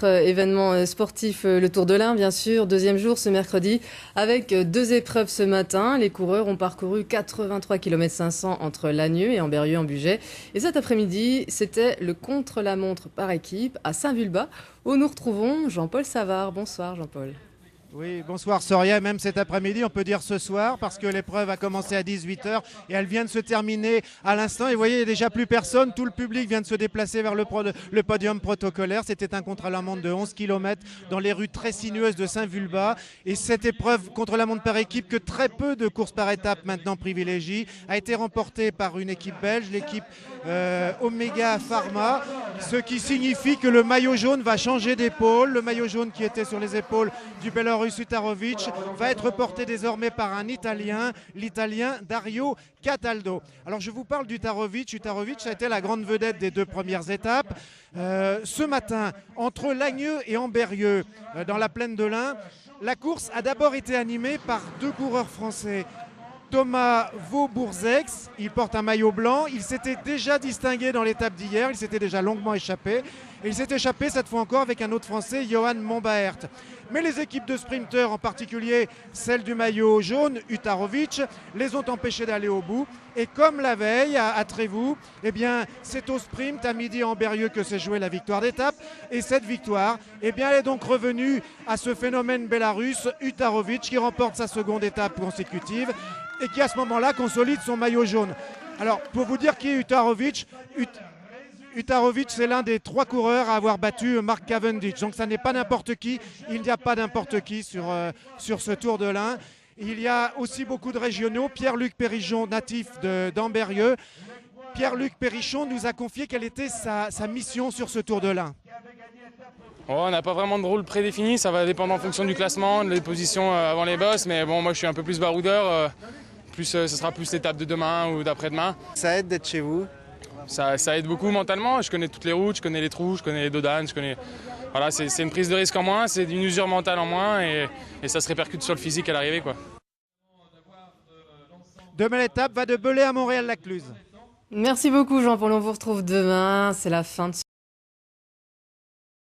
autre événement sportif, le Tour de l'Ain, bien sûr. Deuxième jour ce mercredi, avec 2 épreuves ce matin. Les coureurs ont parcouru 83 km 500 entre Lagneux et Ambérieu en Bugey. Et cet après-midi, c'était le contre-la-montre par équipe à Saint-Vulbas, où nous retrouvons Jean-Paul Savard. Bonsoir Jean-Paul. Oui, bonsoir Soria, même cet après-midi, on peut dire ce soir, parce que l'épreuve a commencé à 18h et elle vient de se terminer à l'instant. Et vous voyez, il n'y a déjà plus personne, tout le public vient de se déplacer vers le podium protocolaire. C'était un contre-la-montre de 11 km dans les rues très sinueuses de Saint-Vulbas. Et cette épreuve contre-la-montre par équipe, que très peu de courses par étapes maintenant privilégient, a été remportée par une équipe belge, l'équipe Omega Pharma, ce qui signifie que le maillot jaune va changer d'épaule. Le maillot jaune qui était sur les épaules du Belarus Utarovic va être porté désormais par un Italien, l'Italien Dario Cataldo. Alors je vous parle d'Utarovic. Utarovic a été la grande vedette des 2 premières étapes. Ce matin, entre Lagneux et Ambérieu, dans la plaine de l'Ain, la course a d'abord été animée par 2 coureurs français. Thomas Vaubourzex, il porte un maillot blanc, il s'était déjà distingué dans l'étape d'hier, il s'était déjà longuement échappé, et il s'est échappé cette fois encore avec un autre Français, Johan Mombaert. Mais les équipes de sprinteurs, en particulier celle du maillot jaune, Utarovic, les ont empêchés d'aller au bout. Et comme la veille à Trévoux, eh bien, c'est au sprint à midi en Ambérieu que s'est jouée la victoire d'étape. Et cette victoire, eh bien, elle est donc revenue à ce phénomène bélarus, Utarovic, qui remporte sa seconde étape consécutive et qui à ce moment-là consolide son maillot jaune. Alors, pour vous dire qui est Utarovic, Utarovic, c'est l'un des 3 coureurs à avoir battu Mark Cavendish. Donc ça n'est pas n'importe qui. Il n'y a pas n'importe qui sur ce Tour de l'Ain. Il y a aussi beaucoup de régionaux. Pierre-Luc Périchon, natif d'Ambérieu. Pierre-Luc Périchon nous a confié quelle était sa mission sur ce Tour de l'Ain. Oh, on n'a pas vraiment de rôle prédéfini. Ça va dépendre en fonction du classement, des positions avant les bosses. Mais bon, moi je suis un peu plus baroudeur. Ce sera plus l'étape de demain ou d'après-demain. Ça aide d'être chez vous? Ça aide beaucoup mentalement, je connais toutes les routes, je connais les trous, je connais les dodanes, Voilà, c'est une prise de risque en moins, c'est une usure mentale en moins et ça se répercute sur le physique à l'arrivée, quoi. Demain l'étape va de Belay à Montréal-Lacluse. Merci beaucoup Jean-Paul, on vous retrouve demain, c'est la fin de ce